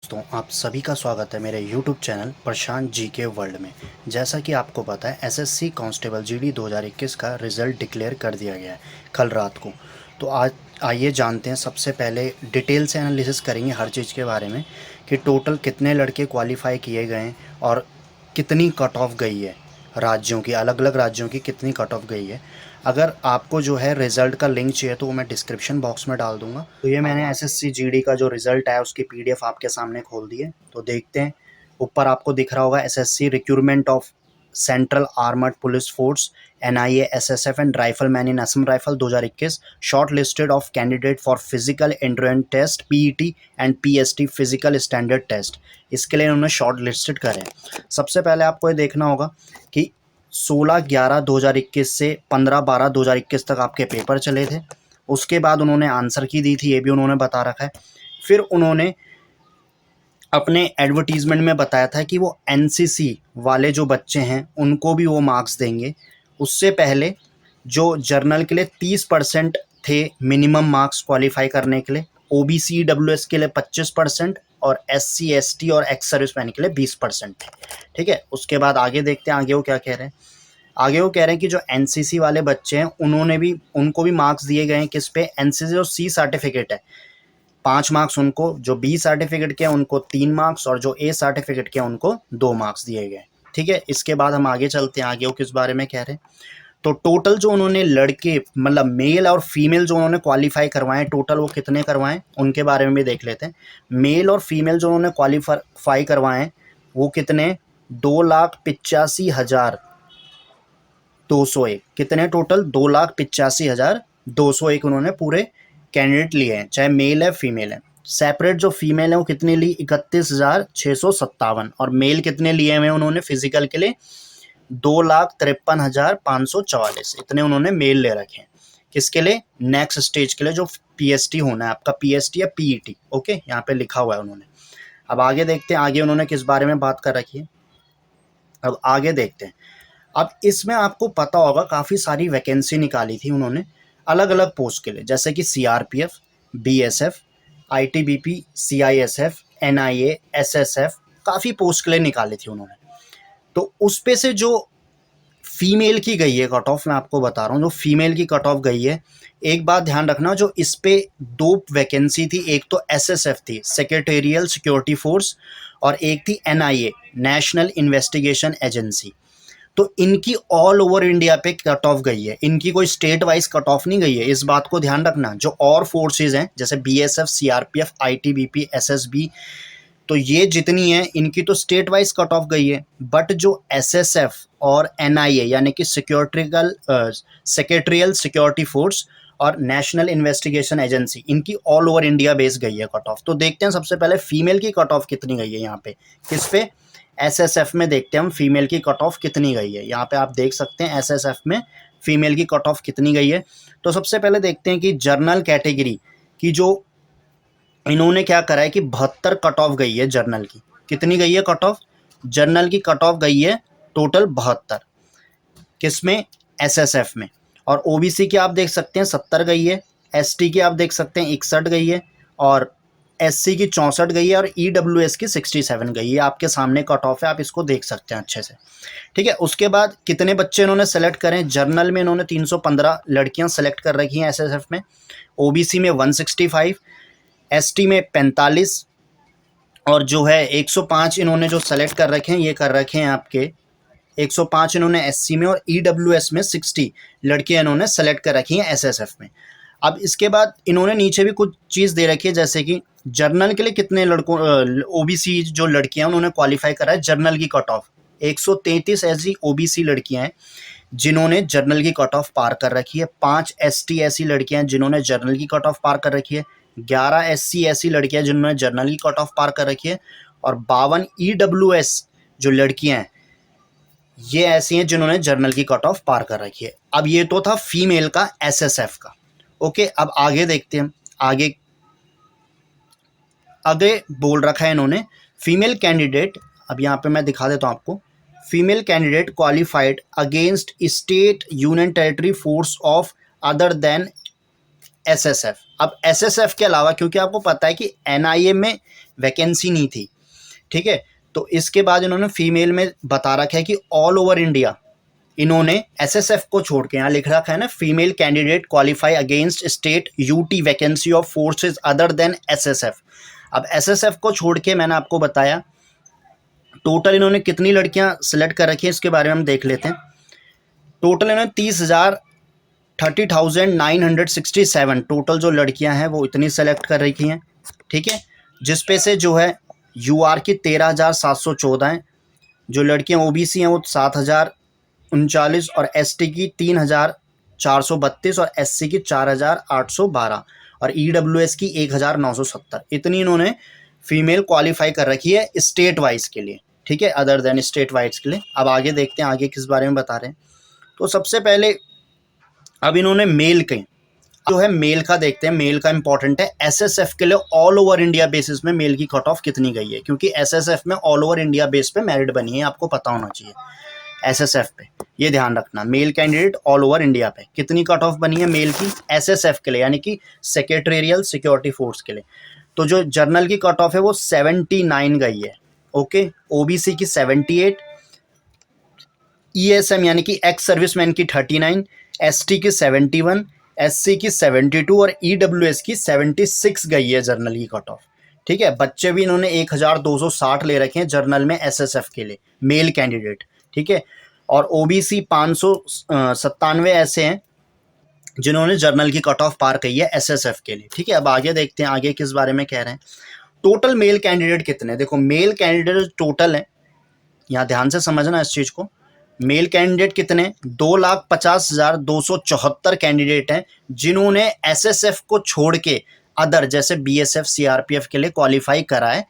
दोस्तों आप सभी का स्वागत है मेरे YouTube चैनल प्रशांत जी के वर्ल्ड में। जैसा कि आपको पता है एसएससी कांस्टेबल जीडी 2021 का रिज़ल्ट डिक्लेयर कर दिया गया है कल रात को। तो आज आइए जानते हैं, सबसे पहले डिटेल से एनालिसिस करेंगे हर चीज़ के बारे में कि टोटल कितने लड़के क्वालिफाई किए गए हैं और कितनी कट ऑफ गई है राज्यों की, अलग अलग राज्यों की कितनी कट ऑफ गई है। अगर आपको जो है रिज़ल्ट का लिंक चाहिए तो वो मैं डिस्क्रिप्शन बॉक्स में डाल दूंगा। तो ये मैंने एसएससी जीडी का जो रिज़ल्ट है उसकी पीडीएफ आपके सामने खोल दी है, तो देखते हैं। ऊपर आपको दिख रहा होगा SSC recruitment of central armoured police force NIA SSF and rifleman in Assam rifle 2021 short listed of candidate for physical endurance test PET and PST physical standard test. इसके लिए इन्होंने शॉर्ट लिस्टेड करे हैं। सबसे पहले आपको ये देखना होगा कि 16/11/2021 से 15/12/2021 तक आपके पेपर चले थे। उसके बाद उन्होंने आंसर की दी थी, ये भी उन्होंने बता रखा है। फिर उन्होंने अपने एडवर्टीजमेंट में बताया था कि वो एनसीसी वाले जो बच्चे हैं उनको भी वो मार्क्स देंगे। उससे पहले जो जर्नल के लिए 30% थे मिनिमम मार्क्स क्वालिफाई करने के लिए, ओबीसी डब्ल्यूएस के लिए 25% और एससी एसटी और एक्स सर्विसमैन के लिए 20% थे। ठीक है, उसके बाद आगे देखते हैं आगे वो क्या कह रहे हैं। आगे वो कह रहे हैं कि जो एनसीसी वाले बच्चे हैं उनको भी मार्क्स दिए गए हैं। किस पे? एनसीसी जो सी सर्टिफिकेट है 5 मार्क्स उनको, जो बी सर्टिफिकेट के हैं उनको 3 मार्क्स और जो ए सर्टिफिकेट के हैं उनको 2 मार्क्स दिए गए। ठीक है, इसके बाद हम आगे चलते हैं, आगे वो किस बारे में कह रहे हैं। तो टोटल जो उन्होंने लड़के मतलब मेल और फीमेल जो उन्होंने क्वालिफाई करवाए, टोटल वो कितने करवाएं उनके बारे में भी देख लेते हैं। मेल और फीमेल जो उन्होंने क्वालिफाई करवाएं वो कितने? 2,85,201। कितने टोटल? 2,85,201 उन्होंने पूरे कैंडिडेट लिए हैं, चाहे मेल है फीमेल है। सेपरेट जो फीमेल है वो कितने ली? 31,657। और मेल कितने लिए हुए उन्होंने फिजिकल के लिए? 2,53,544। इतने उन्होंने मेल ले रखे हैं। किसके लिए? नेक्स्ट स्टेज के लिए, जो पीएसटी होना है आपका, पीएसटी या पीईटी। ओके, यहाँ पे लिखा हुआ है उन्होंने। अब आगे देखते हैं आगे उन्होंने किस बारे में बात कर रखी है। अब आगे देखते हैं। अब इसमें आपको पता होगा काफ़ी सारी वैकेंसी निकाली थी उन्होंने अलग अलग पोस्ट के लिए, जैसे कि CRPF, BSF, ITBP, CISF, NIA, SSF, काफ़ी पोस्ट के लिए निकाली थी उन्होंने। तो उस पे से जो फीमेल की गई है कट ऑफ, मैं आपको बता रहा हूँ जो फीमेल की कट ऑफ गई है। एक बात ध्यान रखना, जो इस पे 2 वैकेंसी थी, एक तो एसएसएफ थी सेक्रेटेरियल सिक्योरिटी फोर्स और एक थी एनआईए नेशनल इन्वेस्टिगेशन एजेंसी। तो इनकी ऑल ओवर इंडिया पे कट ऑफ गई है, इनकी कोई स्टेट वाइज कट ऑफ नहीं गई है। इस बात को ध्यान रखना। जो और फोर्सेज हैं जैसे बीएसएफ, सीआरपीएफ, आईटीबीपी, एसएसबी, तो ये जितनी है इनकी तो स्टेट वाइज कट ऑफ गई है। बट जो एसएसएफ और एनआईए यानी कि सेक्रेटरियल सिक्योरिटी फोर्स और नेशनल इन्वेस्टिगेशन एजेंसी, इनकी ऑल ओवर इंडिया बेस गई है कट ऑफ। तो देखते हैं सबसे पहले फीमेल की कट ऑफ कितनी गई है यहाँ पे। किस पे? एसएसएफ में देखते हैं हम फीमेल की कट ऑफ कितनी गई है। यहाँ पे आप देख सकते हैं एसएसएफ में फीमेल की कट ऑफ कितनी गई है। तो सबसे पहले देखते हैं कि जर्नल कैटेगरी की जो इन्होंने क्या करा है कि 72 कट ऑफ गई है जर्नल की। कितनी गई है कट ऑफ? जर्नल की कट ऑफ गई है टोटल 72। किसमें? एसएसएफ में। और ओबीसी की आप देख सकते हैं 70 गई है, एसटी की आप देख सकते हैं 61 गई है, और एससी की 64 गई है, और ईडब्ल्यूएस की 67 गई है। आपके सामने कट ऑफ है, आप इसको देख सकते हैं अच्छे से। ठीक है, उसके बाद कितने बच्चे इन्होंने सेलेक्ट करें? जर्नल में इन्होंने 315 लड़कियां सेलेक्ट कर रखी हैं एसएसएफ में, ओबीसी में 165, एसटी में 45, और जो है 105 इन्होंने जो सेलेक्ट कर रखे हैं, ये कर रखे हैं आपके 105 इन्होंने एससी में, और ईडब्ल्यूएस में 60 लड़कियां इन्होंने सेलेक्ट कर रखी हैं एसएसएफ में। अब इसके बाद इन्होंने नीचे भी कुछ चीज़ दे रखी है, जैसे कि जर्नल के लिए कितने लड़कों ओबीसी जो लड़कियां उन्होंने क्वालिफाई करा है जर्नल की कट ऑफ। 133 ऐसी ओबीसी लड़कियां हैं जिन्होंने जर्नल की कट ऑफ पार कर रखी है। 5 एसटी ऐसी लड़कियां हैं जिन्होंने जर्नल की कट ऑफ पार कर रखी है। 11 एससी ऐसी लड़कियां जिन्होंने जर्नल की कट ऑफ पार कर रखी है। और 52 ईडब्ल्यूएस जो लड़कियां हैं ये ऐसी हैं जिन्होंने जर्नल की कट ऑफ पार कर रखी है। अब ये तो था फीमेल का एसएसएफ का। ओके, अब आगे देखते हैं। आगे आगे बोल रखा है इन्होंने फीमेल कैंडिडेट। अब यहाँ पे मैं दिखा देता हूँ आपको। Female candidate qualified against state union territory force of other than SSF. अब एसएसएफ के अलावा, क्योंकि आपको पता है कि एनआईए में वैकेंसी नहीं थी, ठीक है, तो इसके बाद इन्होंने फीमेल में बता रखा है कि ऑल ओवर इंडिया इन्होंने एसएसएफ को छोड़ के, यहाँ लिख रखा है ना, female candidate qualify against state UT vacancy of forces other than SSF. अब एसएसएफ को छोड़ के मैंने आपको बताया टोटल इन्होंने कितनी लड़कियां सिलेक्ट कर रखी हैं, इसके बारे में हम देख लेते हैं। टोटल इन्होंने 30,967 टोटल जो लड़कियां हैं वो इतनी सेलेक्ट कर रखी हैं, ठीक है, जिसपे से जो है यूआर की 13,714 हैं, जो लड़कियां ओबीसी हैं वो 7,039 और एसटी की 3,432 और एससी की 4,812 और ईडब्ल्यूएस की 1,970। इतनी इन्होंने फीमेल क्वालिफाई कर रखी है स्टेट वाइज के लिए, ठीक है, अदर देन स्टेट वाइज के लिए। अब आगे देखते हैं आगे किस बारे में बता रहे हैं। तो सबसे पहले अब इन्होंने मेल के जो है मेल का देखते हैं, मेल का इंपॉर्टेंट है। एसएसएफ के लिए ऑल ओवर इंडिया बेसिस में मेल की कट ऑफ कितनी गई है, क्योंकि एसएसएफ में ऑल ओवर इंडिया बेस पे मेरिट बनी है, आपको पता होना चाहिए। एसएसएफ पे ये ध्यान रखना, male candidate all over India पे कितनी कट ऑफ बनी है मेल की एसएसएफ के लिए, यानी कि सेक्रेटेरियल सिक्योरिटी फोर्स के लिए। तो जो जर्नल की कट ऑफ है वो 79 गई है, ओके, ओबीसी की 78, ईएसएम यानी कि एक्स सर्विसमैन की 39, एसटी की 71, एससी की 72 और ईडब्ल्यूएस की 76 गई है जर्नल की कट ऑफ, ठीक है। बच्चे भी इन्होंने 1,260 ले रखे हैं जर्नल में एसएसएफ के लिए मेल कैंडिडेट, ठीक है, और ओबीसी 597 ऐसे हैं जिन्होंने जर्नल की कट ऑफ पार की है एसएसएफ के लिए, ठीक है। अब आगे देखते हैं आगे किस बारे में कह रहे हैं। टोटल मेल कैंडिडेट कितने, देखो मेल कैंडिडेट टोटल है, यहाँ ध्यान से समझना इस चीज को, मेल कैंडिडेट कितने, 2,50,274 कैंडिडेट हैं जिन्होंने एसएसएफ को छोड़ के अदर जैसे बीएसएफ सीआरपीएफ के लिए क्वालिफाई करा है,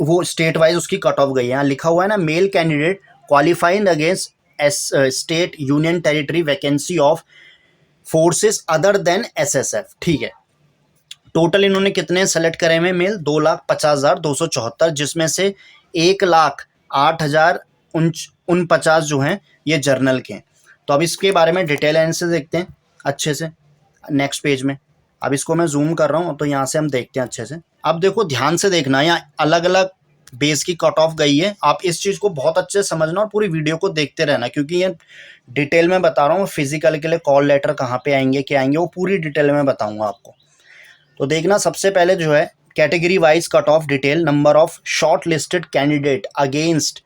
वो स्टेट वाइज उसकी कट ऑफ गई है। यहाँ लिखा हुआ है ना, male candidate qualifying against state union territory vacancy of forces other than SSF, ठीक है। टोटल इन्होंने कितने सेलेक्ट करे हुए मेल, 2,50,274, जिसमें से 1,08,049 जो हैं ये जर्नल के हैं। तो अब इसके बारे में डिटेल एनालिसिस देखते हैं अच्छे से नेक्स्ट पेज में। अब इसको मैं जूम कर रहा हूँ तो यहाँ से हम देखते हैं अच्छे से। अब देखो ध्यान से देखना, यहाँ अलग अलग बेस की कट ऑफ गई है, आप इस चीज़ को बहुत अच्छे से समझना और पूरी वीडियो को देखते रहना, क्योंकि ये डिटेल में बता रहा हूँ। फिजिकल के लिए कॉल लेटर कहाँ पे आएंगे क्या आएंगे वो पूरी डिटेल में बताऊँगा आपको। तो देखना सबसे पहले जो है category wise cut off detail, number of short listed candidate against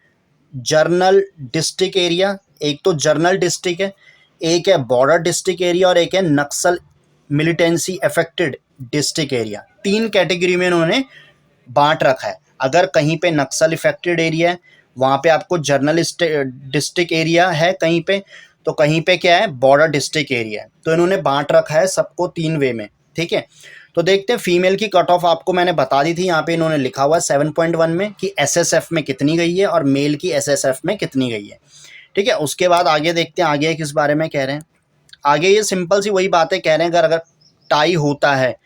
journal district area, एक तो जर्नल डिस्ट्रिक्ट है, एक है बॉर्डर डिस्ट्रिक्ट एरिया और एक है Naxal militancy affected district area. 3 category में इन्होंने बांट रखा है। अगर कहीं पे नक्सल इफेक्टेड एरिया है वहाँ पे आपको जर्नल डिस्ट्रिक्ट एरिया है, कहीं पे तो कहीं पे क्या है बॉर्डर डिस्ट्रिक्ट एरिया है। तो इन्होंने बांट रखा है सबको 3 वे में, ठीक है। तो देखते हैं फीमेल की कट ऑफ आपको मैंने बता दी थी, यहाँ पे इन्होंने लिखा हुआ है 7.1 में कि एसएसएफ में कितनी गई है और मेल की एसएसएफ में कितनी गई है, ठीक है। उसके बाद आगे देखते हैं आगे किस बारे में कह रहे हैं। आगे ये सिंपल सी वही बातें कह रहे हैं, अगर टाई होता है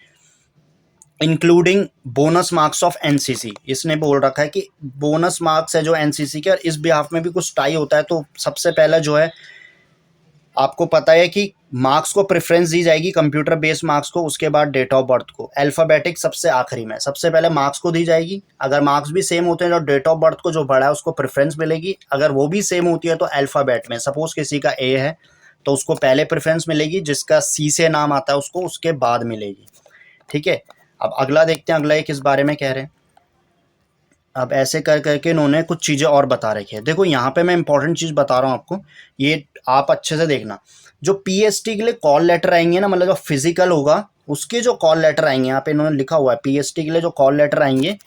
including bonus marks of NCC, इसने बोल रखा है कि बोनस मार्क्स है जो एनसीसी के और इस बिहाफ में भी कुछ टाई होता है, तो सबसे पहला जो है आपको पता है कि मार्क्स को प्रेफरेंस दी जाएगी, कंप्यूटर बेस्ड मार्क्स को, उसके बाद डेट ऑफ बर्थ को, अल्फ़ाबेटिक सबसे आखिरी में, सबसे पहले मार्क्स को दी जाएगी। अगर मार्क्स भी सेम होते हैं तो डेट ऑफ बर्थ को जो बड़ा है उसको प्रेफरेंस मिलेगी, अगर वो भी सेम होती है तो अल्फ़ाबेट में, सपोज किसी का ए है तो उसको पहले प्रेफरेंस मिलेगी, जिसका सी से नाम आता है उसको उसके बाद मिलेगी, ठीक है। अब अगला देखते हैं, अगला ये किस बारे में कह रहे हैं। अब ऐसे कर करके इन्होंने कुछ चीज़ें और बता रखी है। देखो यहाँ पे मैं इंपॉर्टेंट चीज़ बता रहा हूँ आपको, ये आप अच्छे से देखना। जो पीएसटी के लिए कॉल लेटर आएंगे ना, मतलब जो फिजिकल होगा उसके जो कॉल लेटर आएंगे, यहाँ पे इन्होंने लिखा हुआ है पीएसटी के लिए जो कॉल लेटर आएंगे,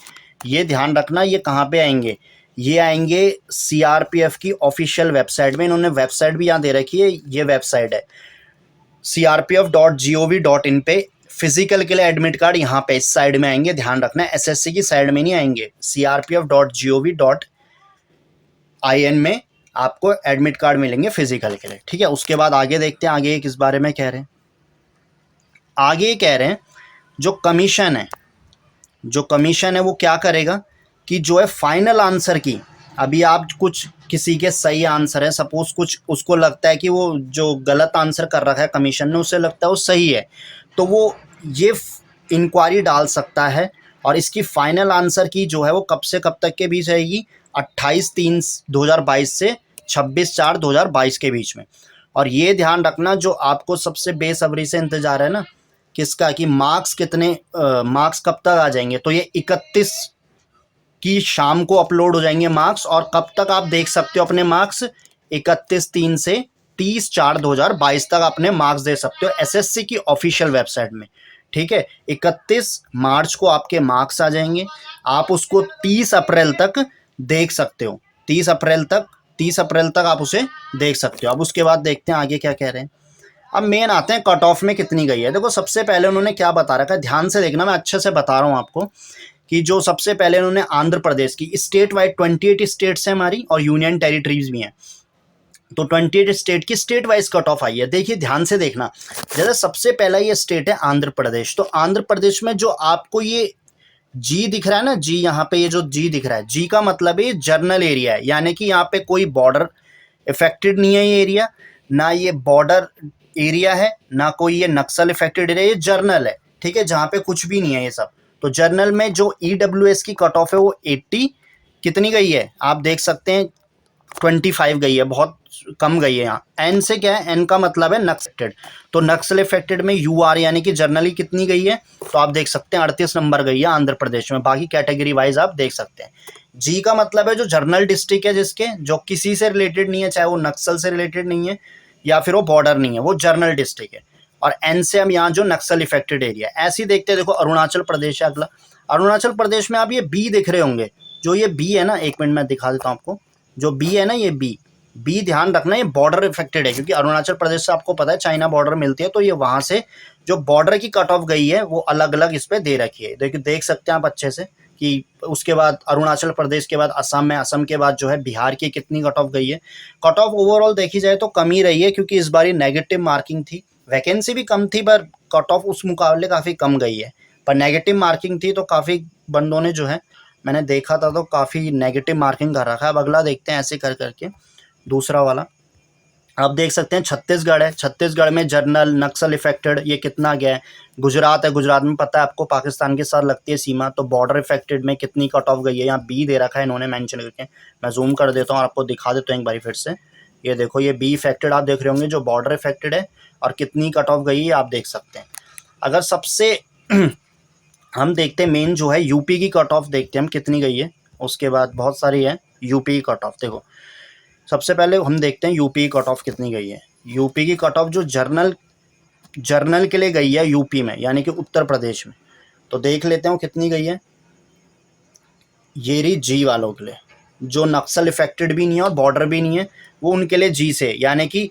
ये ध्यान रखना, ये कहाँ पे आएंगे, ये आएंगे सीआरपीएफ की ऑफिशियल वेबसाइट में। इन्होंने वेबसाइट भी यहाँ दे रखी है, ये वेबसाइट है crpf.gov.in पे। फिजिकल के लिए एडमिट कार्ड यहाँ पे इस साइड में आएंगे, ध्यान रखना, एसएससी की साइड में नहीं आएंगे। crpf.gov.in में आपको एडमिट कार्ड मिलेंगे फिजिकल के लिए, ठीक है। उसके बाद आगे देखते हैं आगे किस बारे में कह रहे हैं। आगे कह रहे हैं जो कमीशन है, जो कमीशन है वो क्या करेगा कि जो है फाइनल आंसर की, अभी आप कुछ किसी के सही आंसर है, सपोज कुछ उसको लगता है कि वो जो गलत आंसर कर रखा है कमीशन ने, उसे लगता है वो सही है, तो वो ये इंक्वायरी डाल सकता है और इसकी फाइनल आंसर की जो है वो कब से कब तक के बीच रहेगी, 28/3/2022 से 26/4/2022 के बीच में। और ये ध्यान रखना, जो आपको सबसे बेसब्री से इंतजार है ना किसका, कि मार्क्स कितने मार्क्स कब तक आ जाएंगे, तो ये 31 की शाम को अपलोड हो जाएंगे मार्क्स। और कब तक आप देख सकते हो अपने मार्क्स, 31/3 से 30/4/2022 तक अपने मार्क्स दे सकते हो एसएससी की ऑफिशियल वेबसाइट में। ठीक है, 31 मार्च को आपके मार्क्स आ जाएंगे, आप उसको 30 अप्रैल तक देख सकते हो। 30 अप्रैल तक आप उसे देख सकते हो। अब उसके बाद देखते हैं आगे क्या कह रहे हैं। अब मेन आते हैं कट ऑफ में कितनी गई है। देखो सबसे पहले उन्होंने क्या बता रखा है, ध्यान से देखना, मैं अच्छे से बता रहा हूँ आपको, कि जो सबसे पहले उन्होंने आंध्र प्रदेश की स्टेट वाइड 28 स्टेट्स है हमारी और यूनियन टेरिटरीज भी हैं, तो 28 स्टेट की स्टेट वाइज कट ऑफ आई है। देखिए ध्यान से देखना, जैसे सबसे पहला ये स्टेट है आंध्र प्रदेश। तो आंध्र प्रदेश में जो आपको ये जी दिख रहा है ना, जी यहाँ पे ये जो जी दिख रहा है, जी का मतलब है जर्नल एरिया है, यानी कि यहाँ पे कोई बॉर्डर इफेक्टेड नहीं है ये एरिया, ना ये बॉर्डर एरिया है, ना कोई ये नक्सल इफेक्टेड एरिया, ये जर्नल है। ठीक है, जहाँ पे कुछ भी नहीं है ये सब। तो जर्नल में जो ईडब्ल्यूएस की कट ऑफ है वो 80 कितनी गई है आप देख सकते हैं, 25 गई है, बहुत कम गई है। यहाँ एन से क्या है, एन का मतलब है नक्सल, तो नक्सल इफेक्टेड में यू आर यानी कि जर्नली कितनी गई है, तो आप देख सकते हैं 38 नंबर गई है आंध्र प्रदेश में। बाकी कैटेगरी वाइज आप देख सकते हैं। जी का मतलब है जो जर्नल डिस्ट्रिक्ट है जिसके, जो किसी से रिलेटेड नहीं है, चाहे वो नक्सल से रिलेटेड नहीं है या फिर वो बॉर्डर नहीं है, वो जर्नल डिस्ट्रिक्ट है। और एन से हम यहाँ जो नक्सल इफेक्टेड एरिया, ऐसे ही देखते हैं। देखो अरुणाचल प्रदेश है अगला। अरुणाचल प्रदेश में आप ये बी दिख रहे होंगे, जो ये बी है ना, एक मिनट में दिखा देता हूँ आपको, जो बी है ना ये बी ध्यान रखना, ये बॉर्डर इफेक्टेड है, क्योंकि अरुणाचल प्रदेश से आपको पता है चाइना बॉर्डर मिलती है, तो ये वहां से जो बॉर्डर की कट ऑफ गई है वो अलग अलग इस पे दे रखी है। देखिए देख सकते हैं आप अच्छे से कि उसके बाद अरुणाचल प्रदेश के बाद असम में, असम के बाद जो है बिहार की कितनी कट ऑफ गई है। कट ऑफ ओवरऑल देखी जाए तो कम ही रही है, क्योंकि इस बार नेगेटिव मार्किंग थी, वैकेंसी भी कम थी, पर कट ऑफ उस मुकाबले काफ़ी कम गई है। पर नेगेटिव मार्किंग थी तो काफ़ी बंदों ने जो है, मैंने देखा था तो काफ़ी नेगेटिव मार्किंग कर रखा है। अब अगला देखते हैं ऐसे कर करके दूसरा वाला। आप देख सकते हैं छत्तीसगढ़ है, छत्तीसगढ़ में जर्नल नक्सल इफेक्टेड ये कितना गया है। गुजरात है, गुजरात में पता है आपको पाकिस्तान के साथ लगती है सीमा, तो बॉर्डर इफेक्टेड में कितनी कट ऑफ गई है, यहाँ बी दे रखा है इन्होंने मेंशन करके। मैं जूम कर देता हूँ और आपको दिखा देता हूँ एक बार फिर से। ये देखो ये बी इफेक्टेड आप देख रहे होंगे, जो बॉर्डर इफेक्टेड है, और कितनी कट ऑफ गई है आप देख सकते हैं। अगर सबसे हम देखते हैं मेन जो है यूपी की कट ऑफ देखते हैं हम कितनी गई है, उसके बाद बहुत सारी है यूपी की कट ऑफ। देखो सबसे पहले हम देखते हैं यूपी की कट ऑफ कितनी गई है। यूपी की कट ऑफ जो जर्नल के लिए गई है यूपी में, यानी कि उत्तर प्रदेश में, तो देख लेते हैं वो कितनी गई है। ये रही जी वालों के लिए, जो नक्सल इफेक्टेड भी नहीं है और बॉर्डर भी नहीं है, वो उनके लिए जी से, यानी कि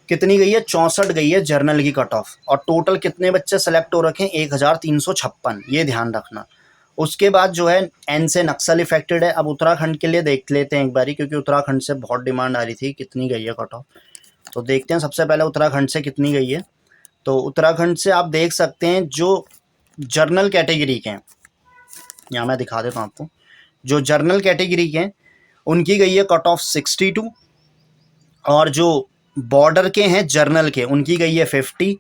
कितनी गई है, 64 गई है जर्नल की कट ऑफ। और टोटल कितने बच्चे सेलेक्ट हो रखे हैं, 1356, ये ध्यान रखना। उसके बाद जो है एन से नक्सल इफेक्टेड है। अब उत्तराखंड के लिए देख लेते हैं एक बारी, क्योंकि उत्तराखंड से बहुत डिमांड आ रही थी कितनी गई है कट ऑफ। तो देखते हैं सबसे पहले उत्तराखंड से कितनी गई है। तो उत्तराखंड से आप देख सकते हैं जो जर्नल कैटेगरी के हैं, यहाँ मैं दिखा देता हूँ आपको, जो जर्नल कैटेगरी के हैं उनकी गई है कट ऑफ 62, और जो बॉर्डर के हैं जर्नल के उनकी गई है 50,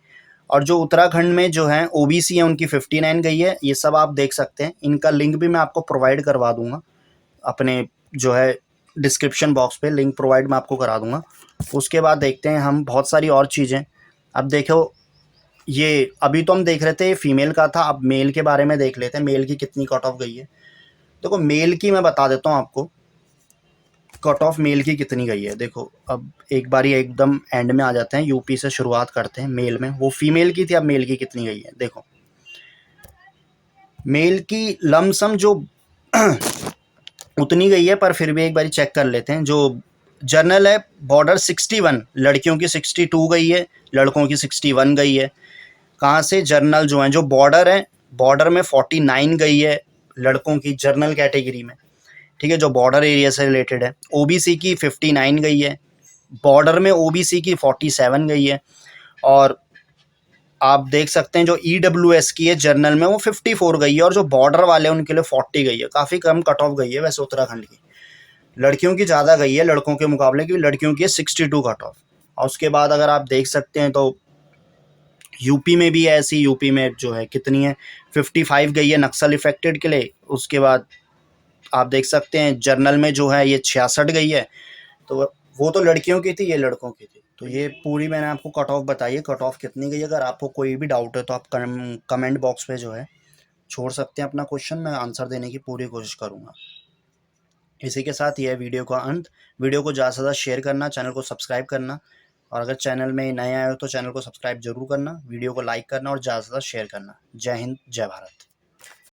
और जो उत्तराखंड में जो है ओबीसी है उनकी 59 गई है। ये सब आप देख सकते हैं, इनका लिंक भी मैं आपको प्रोवाइड करवा दूंगा अपने जो है डिस्क्रिप्शन बॉक्स पे, लिंक प्रोवाइड मैं आपको करा दूंगा। उसके बाद देखते हैं हम बहुत सारी और चीज़ें। अब देखो ये अभी तो हम देख रहे थे फीमेल का था, अब मेल के बारे में देख लेते हैं, मेल की कितनी कट ऑफ गई है। देखो मेल की मैं बता देता हूँ आपको, कट ऑफ मेल की कितनी गई है। देखो अब एक बारी एकदम एंड में आ जाते हैं, यूपी से शुरुआत करते हैं। मेल में वो फीमेल की थी, अब मेल की कितनी गई है। देखो मेल की लमसम जो उतनी गई है, पर फिर भी एक बारी चेक कर लेते हैं। जो जर्नल है बॉर्डर 61, लड़कियों की 62 गई है, लड़कों की 61 गई है। कहाँ से, जर्नल जो हैं, जो बॉर्डर है, बॉर्डर में 49 गई है लड़कों की जर्नल कैटेगरी में। ठीक है, जो बॉर्डर एरिया से रिलेटेड है। ओबीसी की 59 गई है, बॉर्डर में ओबीसी की 47 गई है। और आप देख सकते हैं जो ईडब्ल्यूएस की है जर्नल में वो 54 गई है, और जो बॉर्डर वाले हैं उनके लिए 40 गई है। काफ़ी कम कट ऑफ गई है वैसे उत्तराखंड की। लड़कियों की ज़्यादा गई है लड़कों के मुकाबले, क्योंकि लड़कियों की है 62 कट ऑफ। और उसके बाद अगर आप देख सकते हैं तो यूपी में भी है ऐसी, यूपी में जो है कितनी है, 55 गई है नक्सल इफेक्टेड के लिए। उसके बाद आप देख सकते हैं जर्नल में जो है ये 66 गई है। तो वो तो लड़कियों की थी, ये लड़कों की थी। तो ये पूरी मैंने आपको कट ऑफ बताई है, कट ऑफ कितनी गई। अगर आपको कोई भी डाउट है तो आप कमेंट बॉक्स पे जो है छोड़ सकते हैं अपना क्वेश्चन, मैं आंसर देने की पूरी कोशिश करूँगा। इसी के साथ यह वीडियो का अंत। वीडियो को ज़्यादा से ज़्यादा शेयर करना, चैनल को सब्सक्राइब करना, और अगर चैनल में नए आए हो तो चैनल को सब्सक्राइब जरूर करना, वीडियो को लाइक करना और ज़्यादा से ज़्यादा शेयर करना। जय हिंद, जय भारत।